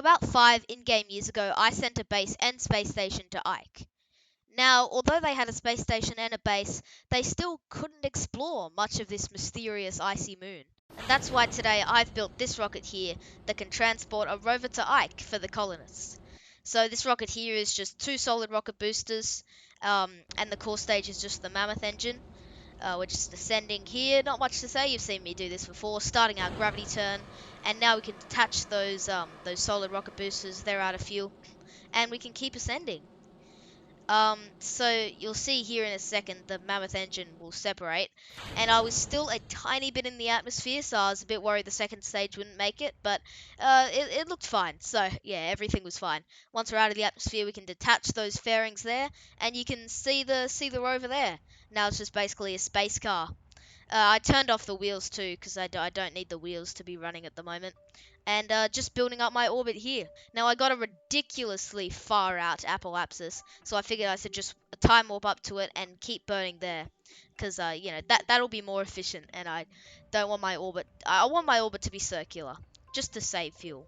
about 5 in-game years ago, I sent a base and space station to Ike. Now, although they had a space station and a base, they still couldn't explore much of this mysterious icy moon. And that's why today I've built this rocket here that can transport a rover to Ike for the colonists. So this rocket here is just 2 solid rocket boosters, and the core stage is just the mammoth engine. We're just descending here, not much to say, you've seen me do this before, starting our gravity turn, and now we can detach those solid rocket boosters, they're out of fuel, and we can keep ascending. So you'll see here in a second the mammoth engine will separate, and I was still a tiny bit in the atmosphere, so I was a bit worried the second stage wouldn't make it, but it looked fine. So yeah, everything was fine. Once we're out of the atmosphere, we can detach those fairings there, and you can see the rover there. Now it's just basically a space car. I turned off the wheels too, because I don't need the wheels to be running at the moment. And just building up my orbit here. Now I got a ridiculously far out apoapsis, so I figured I should just time warp up to it and keep burning there. Because, that'll be more efficient, and I don't want my orbit... I want my orbit to be circular, just to save fuel.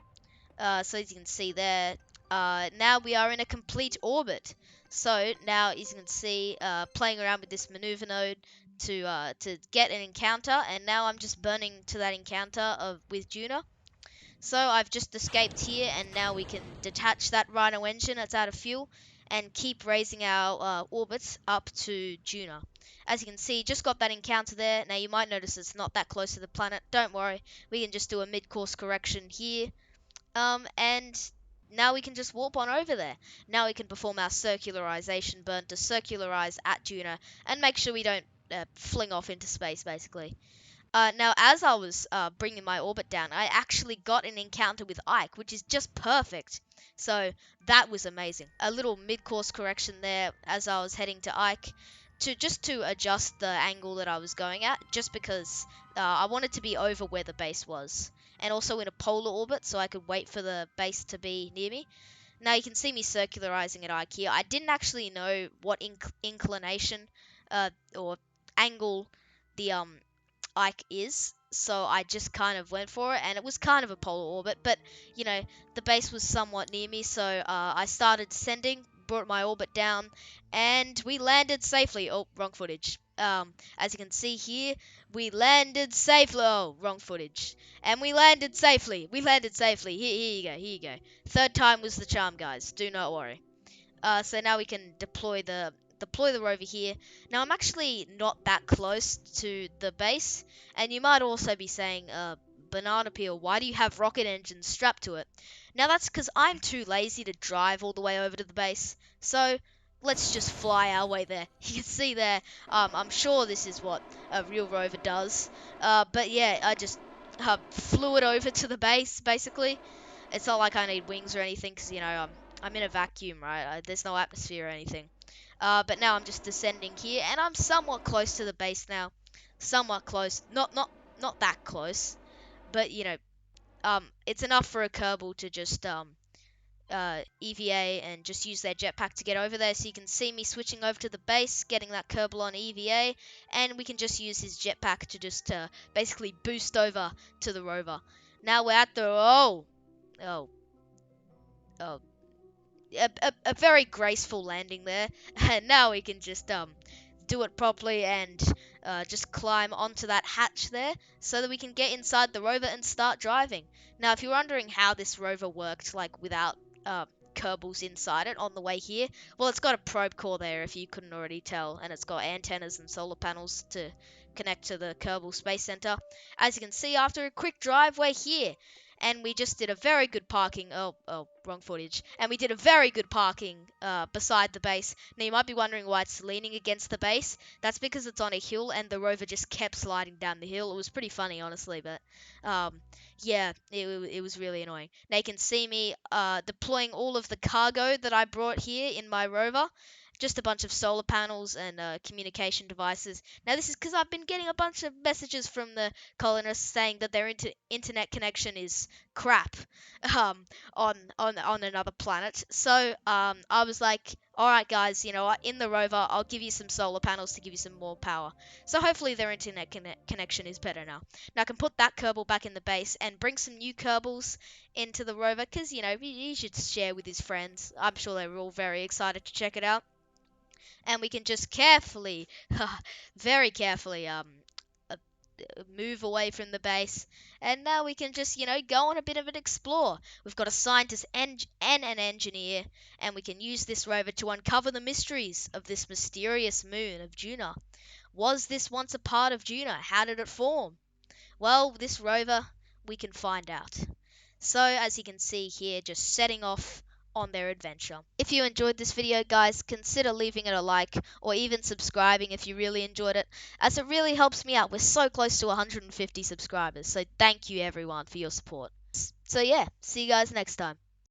So as you can see there, now we are in a complete orbit. So now as you can see, playing around with this maneuver node to get an encounter, and now I'm just burning to that encounter with Juna. So I've just escaped here, and now we can detach that Rhino engine that's out of fuel and keep raising our orbits up to Juna. As you can see, just got that encounter there. Now you might notice it's not that close to the planet. Don't worry, we can just do a mid-course correction here. And now we can just warp on over there. Now we can perform our circularization burn to circularize at Juna and make sure we don't fling off into space, basically. Now, as I was bringing my orbit down, I actually got an encounter with Ike, which is just perfect. So that was amazing. A little mid-course correction there as I was heading to Ike, to adjust the angle that I was going at, just because I wanted to be over where the base was, and also in a polar orbit, so I could wait for the base to be near me. Now you can see me circularizing at Ike here. I didn't actually know what inclination or angle the Ike is, so I just kind of went for it, and it was kind of a polar orbit, but the base was somewhat near me, so I started descending, brought my orbit down, and we landed safely. Oh, wrong footage. As you can see here, we landed safely. Oh, wrong footage. And we landed safely. We landed safely. Here you go. Here you go. Third time was the charm, guys. Do not worry. So now we can deploy the rover here. Now I'm actually not that close to the base, and you might also be saying, Banana Peel, why do you have rocket engines strapped to it? Now that's because I'm too lazy to drive all the way over to the base, so let's just fly our way there. You can see there, I'm sure this is what a real rover does, but yeah, I just flew it over to the base, basically. It's not like I need wings or anything, because, I'm in a vacuum, right? There's no atmosphere or anything. But now I'm just descending here, and I'm somewhat close to the base now. Somewhat close. Not that close. But, it's enough for a Kerbal to just, EVA and just use their jetpack to get over there. So you can see me switching over to the base, getting that Kerbal on EVA, and we can just use his jetpack to just basically boost over to the rover. Now we're at the... Oh! Oh. Oh. A very graceful landing there, and now we can just do it properly and just climb onto that hatch there so that we can get inside the rover and start driving. Now, if you're wondering how this rover worked, like without Kerbals inside it on the way here, well, it's got a probe core there if you couldn't already tell, and it's got antennas and solar panels to connect to the Kerbal Space Center. As you can see, after a quick drive, we're here. And we just did a very good parking. Oh, wrong footage. And we did a very good parking beside the base. Now, you might be wondering why it's leaning against the base. That's because it's on a hill, and the rover just kept sliding down the hill. It was pretty funny, honestly, but yeah, it was really annoying. Now, you can see me deploying all of the cargo that I brought here in my rover. just a bunch of solar panels and communication devices. Now, this is because I've been getting a bunch of messages from the colonists saying that their internet connection is crap um, on another planet. So I was like, all right, guys, you know what? In the rover, I'll give you some solar panels to give you some more power. So hopefully their internet connection is better now. Now I can put that Kerbal back in the base and bring some new Kerbals into the rover because, you know, he should share with his friends. I'm sure they were all very excited to check it out. And we can just carefully, very carefully, uh, move away from the base. And now we can just, you know, go on a bit of an explore. We've got a scientist and an engineer, and we can use this rover to uncover the mysteries of this mysterious moon of Juno. Was this once a part of Juno? How did it form? Well, this rover, we can find out. So, as you can see here, just setting off on their adventure. If you enjoyed this video, guys, consider leaving it a like or even subscribing if you really enjoyed it, as it really helps me out. We're so close to 150 subscribers, so thank you everyone for your support. So yeah, see you guys next time.